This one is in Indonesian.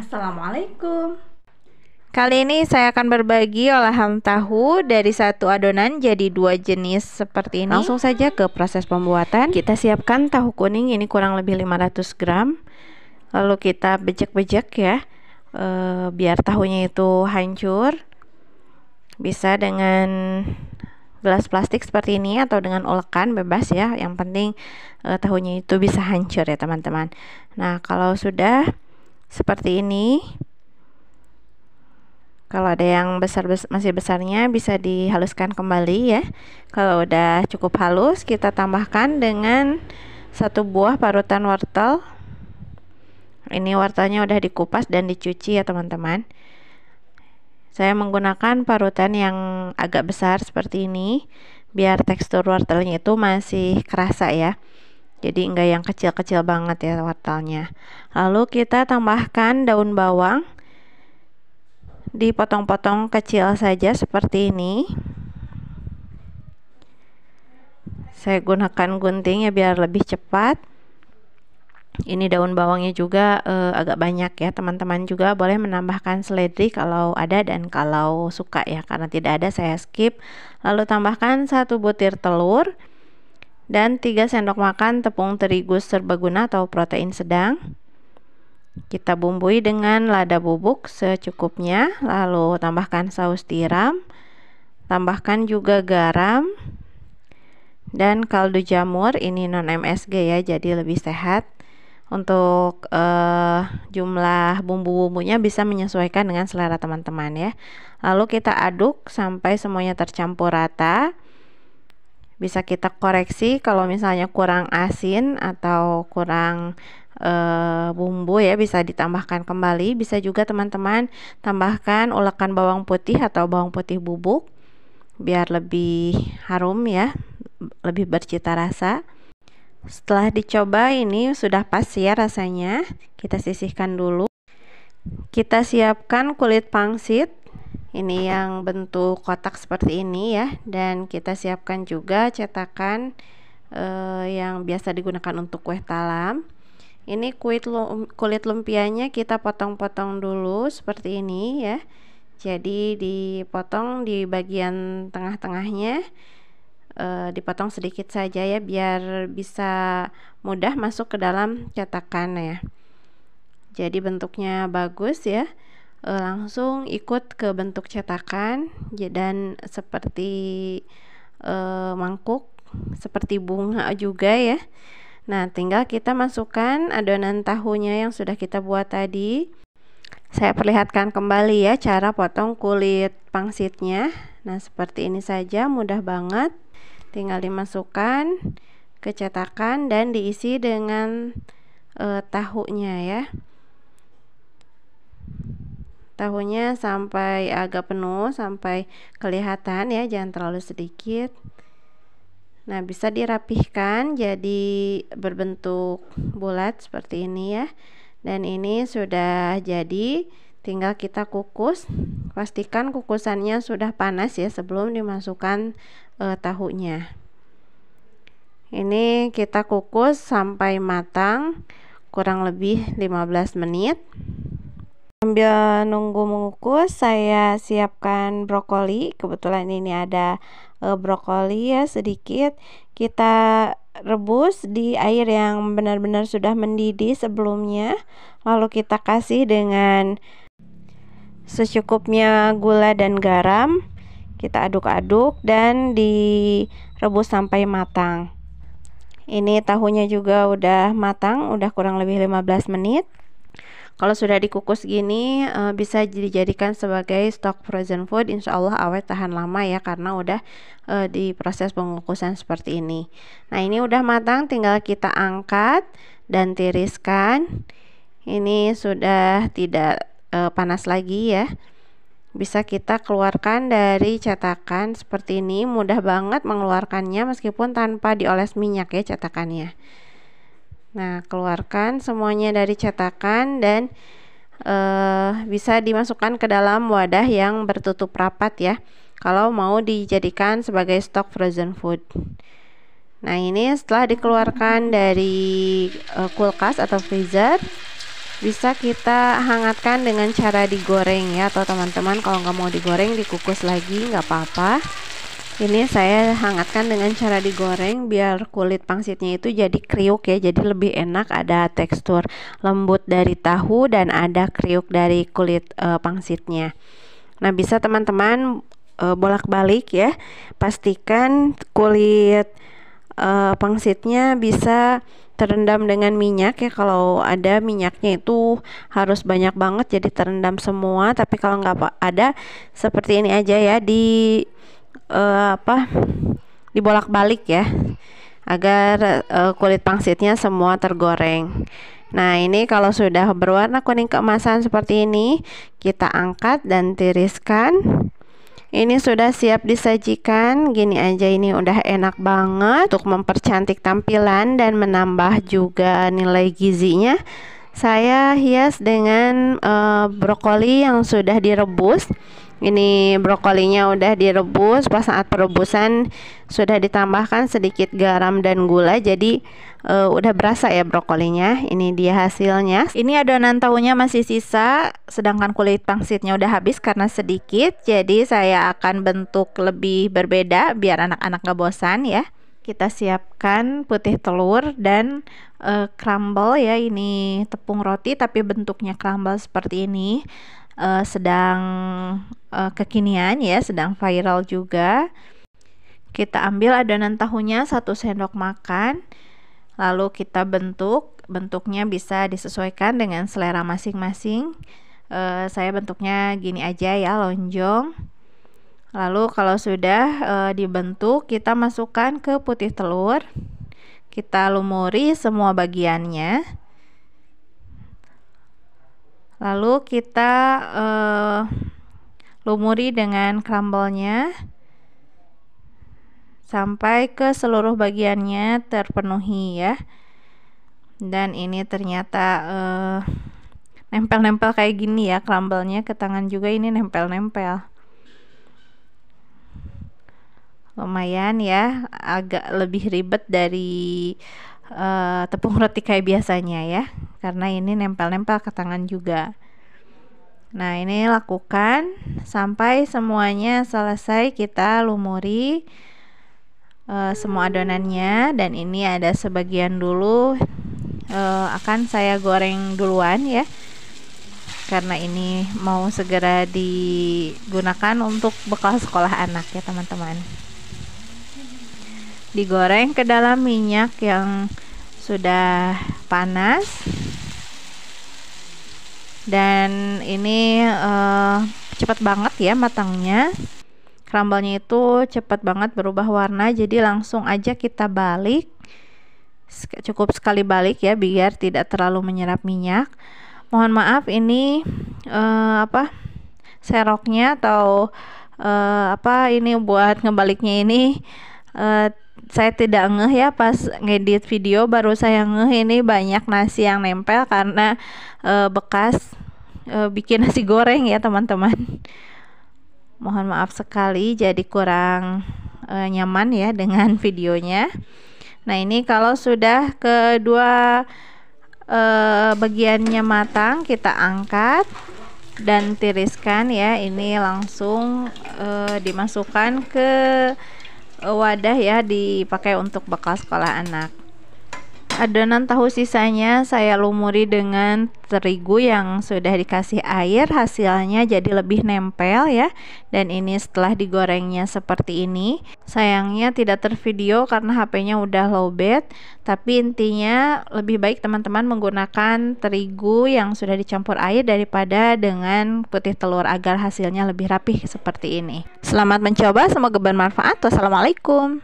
Assalamualaikum. Kali ini saya akan berbagi olahan tahu dari satu adonan jadi dua jenis seperti ini. Langsung saja ke proses pembuatan. Kita siapkan tahu kuning, ini kurang lebih 500 gram. Lalu kita bejek-bejek ya, biar tahunya itu hancur. Bisa dengan gelas plastik seperti ini atau dengan ulekan, bebas ya. Yang penting tahunya itu bisa hancur ya teman-teman. Nah, kalau sudah seperti ini, kalau ada yang masih besarnya bisa dihaluskan kembali ya. Kalau udah cukup halus, kita tambahkan dengan satu buah parutan wortel. Ini wortelnya udah dikupas dan dicuci ya teman-teman. Saya menggunakan parutan yang agak besar seperti ini, biar tekstur wortelnya itu masih kerasa ya. Jadi enggak yang kecil-kecil banget ya wortelnya. Lalu kita tambahkan daun bawang, dipotong-potong kecil saja seperti ini. Saya gunakan gunting ya biar lebih cepat. Ini daun bawangnya juga agak banyak ya, teman-teman juga boleh menambahkan seledri kalau ada dan kalau suka ya, karena tidak ada saya skip. Lalu tambahkan 1 butir telur dan 3 sendok makan tepung terigu serbaguna atau protein sedang. Kita bumbui dengan lada bubuk secukupnya, lalu tambahkan saus tiram, tambahkan juga garam dan kaldu jamur, ini non MSG ya, jadi lebih sehat. Untuk jumlah bumbu-bumbunya bisa menyesuaikan dengan selera teman-teman ya. Lalu kita aduk sampai semuanya tercampur rata. Bisa kita koreksi kalau misalnya kurang asin atau kurang bumbu ya, bisa ditambahkan kembali. Bisa juga teman-teman tambahkan ulekan bawang putih atau bawang putih bubuk biar lebih harum ya, lebih bercita rasa. Setelah dicoba ini sudah pas ya rasanya, kita sisihkan dulu. Kita siapkan kulit pangsit, ini yang bentuk kotak seperti ini ya, dan kita siapkan juga cetakan yang biasa digunakan untuk kue talam. Ini kulit lumpianya kita potong-potong dulu seperti ini ya. Jadi dipotong di bagian tengah-tengahnya, dipotong sedikit saja ya biar bisa mudah masuk ke dalam cetakan ya. Jadi bentuknya bagus ya. Langsung ikut ke bentuk cetakan dan seperti mangkuk, seperti bunga juga ya. Nah, tinggal kita masukkan adonan tahunya yang sudah kita buat tadi. Saya perlihatkan kembali ya cara potong kulit pangsitnya. Nah, seperti ini saja, mudah banget. Tinggal dimasukkan ke cetakan dan diisi dengan tahunya ya. Tahunya sampai agak penuh, sampai kelihatan ya, jangan terlalu sedikit. Nah, bisa dirapihkan jadi berbentuk bulat seperti ini ya. Dan ini sudah jadi, tinggal kita kukus. Pastikan kukusannya sudah panas ya sebelum dimasukkan tahunya. Ini kita kukus sampai matang, kurang lebih 15 menit. Sambil nunggu mengukus, saya siapkan brokoli. Kebetulan ini ada brokoli ya sedikit. Kita rebus di air yang benar-benar sudah mendidih sebelumnya. Lalu kita kasih dengan secukupnya gula dan garam. Kita aduk-aduk dan direbus sampai matang. Ini tahunya juga udah matang, udah kurang lebih 15 menit. Kalau sudah dikukus gini bisa dijadikan sebagai stok frozen food, insya Allah awet tahan lama ya, karena udah diproses pengukusan seperti ini. Nah, ini udah matang, tinggal kita angkat dan tiriskan. Ini sudah tidak panas lagi ya. Bisa kita keluarkan dari cetakan seperti ini, mudah banget mengeluarkannya meskipun tanpa dioles minyak ya cetakannya. Nah, keluarkan semuanya dari cetakan dan bisa dimasukkan ke dalam wadah yang bertutup rapat ya, kalau mau dijadikan sebagai stok frozen food. Nah, ini setelah dikeluarkan dari kulkas atau freezer, Bisa kita hangatkan dengan cara digoreng ya, atau teman-teman kalau nggak mau digoreng dikukus lagi nggak apa-apa. Ini saya hangatkan dengan cara digoreng biar kulit pangsitnya itu jadi kriuk ya, jadi lebih enak, ada tekstur lembut dari tahu dan ada kriuk dari kulit pangsitnya. Nah, bisa teman-teman bolak-balik ya, pastikan kulit pangsitnya bisa terendam dengan minyak ya. Kalau ada minyaknya itu harus banyak banget, jadi terendam semua. Tapi kalau nggak ada, seperti ini aja ya, dibolak-balik ya, agar kulit pangsitnya semua tergoreng. Nah, ini kalau sudah berwarna kuning keemasan seperti ini, kita angkat dan tiriskan. Ini sudah siap disajikan. Gini aja, ini udah enak banget untuk mempercantik tampilan dan menambah juga nilai gizinya. Saya hias dengan brokoli yang sudah direbus. Ini brokolinya udah direbus, pas saat perebusan sudah ditambahkan sedikit garam dan gula, jadi udah berasa ya brokolinya. Ini dia hasilnya. Ini adonan tahunya masih sisa, sedangkan kulit pangsitnya udah habis karena sedikit, jadi saya akan bentuk lebih berbeda biar anak-anak gak bosan ya. Kita siapkan putih telur dan crumble ya, ini tepung roti tapi bentuknya crumble seperti ini. Sedang kekinian ya, sedang viral juga. Kita ambil adonan tahunya 1 sendok makan, lalu kita bentuknya bisa disesuaikan dengan selera masing-masing. Saya bentuknya gini aja ya, lonjong. Lalu kalau sudah dibentuk, kita masukkan ke putih telur, kita lumuri semua bagiannya. Lalu kita lumuri dengan crumble-nya sampai ke seluruh bagiannya terpenuhi ya. Dan ini ternyata nempel-nempel kayak gini ya, crumble-nya ke tangan juga ini nempel-nempel. Lumayan ya, agak lebih ribet dari tepung roti kayak biasanya ya, karena ini nempel-nempel ke tangan juga. Nah, ini lakukan sampai semuanya selesai. Kita lumuri semua adonannya, dan ini ada sebagian dulu akan saya goreng duluan ya, karena ini mau segera digunakan untuk bekal sekolah anak ya teman-teman. Digoreng ke dalam minyak yang sudah panas, dan ini cepat banget ya matangnya. Crumble-nya itu cepat banget berubah warna, jadi langsung aja kita balik. Cukup sekali balik ya biar tidak terlalu menyerap minyak. Mohon maaf, ini seroknya atau ini buat ngebaliknya ini saya tidak ngeh ya, pas ngedit video baru saya ngeh ini banyak nasi yang nempel karena bekas bikin nasi goreng ya teman-teman. Mohon maaf sekali, jadi kurang nyaman ya dengan videonya. Nah, ini kalau sudah kedua bagiannya matang, kita angkat dan tiriskan ya. Ini langsung dimasukkan ke wadah ya, dipakai untuk bekal sekolah anak. Adonan tahu sisanya saya lumuri dengan terigu yang sudah dikasih air, hasilnya jadi lebih nempel ya. Dan ini setelah digorengnya seperti ini. Sayangnya tidak tervideo karena HP-nya udah lowbat, tapi intinya lebih baik teman-teman menggunakan terigu yang sudah dicampur air daripada dengan putih telur, agar hasilnya lebih rapih seperti ini. Selamat mencoba, semoga bermanfaat. Wassalamualaikum.